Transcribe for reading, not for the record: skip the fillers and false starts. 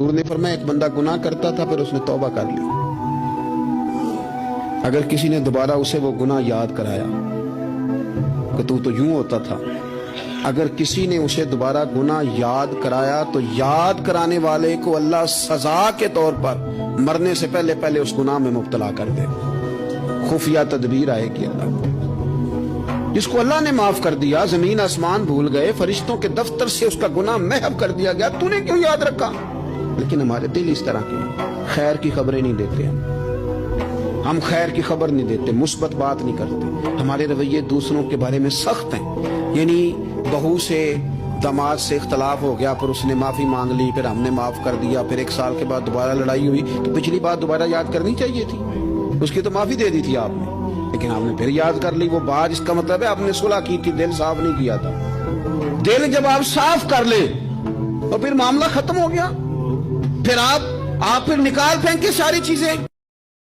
حضور نے فرمایا ایک بندہ گناہ کرتا تھا پھر اس نے توبہ کر لی، اگر کسی نے دوبارہ اسے وہ گناہ یاد کرایا کہ تو یوں ہوتا تھا، اگر کسی نے اسے دوبارہ گناہ یاد کرایا تو یاد کرانے والے کو اللہ سزا کے طور پر مرنے سے پہلے پہلے اس گناہ میں مبتلا کر دے۔ خفیہ تدبیر آئے گی اللہ کی۔ جس کو اللہ نے معاف کر دیا، زمین آسمان بھول گئے، فرشتوں کے دفتر سے اس کا گناہ محو کر دیا گیا، تو نے کیوں یاد رکھا؟ لیکن ہمارے دل اس طرح کے ہیں، خیر کی خبریں نہیں دیتے ہم خیر کی خبر نہیں دیتے، مثبت بات نہیں کرتے، ہمارے رویے دوسروں کے بارے میں سخت ہیں۔ یعنی بہو سے داماد سے اختلاف ہو گیا، پھر اس نے معافی مانگ لی، پھر ہم نے معاف کر دیا، پھر ایک سال کے بعد دوبارہ لڑائی ہوئی تو پچھلی بات دوبارہ یاد کرنی چاہیے تھی، اس کی تو معافی دے دی تھی آپ نے، لیکن آپ نے پھر یاد کر لی وہ بات۔ اس کا مطلب ہے آپ نے صلح کی تھی، دل صاف نہیں کیا تھا۔ دل جب آپ صاف کر لیں تو پھر معاملہ ختم ہو گیا، پھر آپ پھر نکال پھینکے ساری چیزیں۔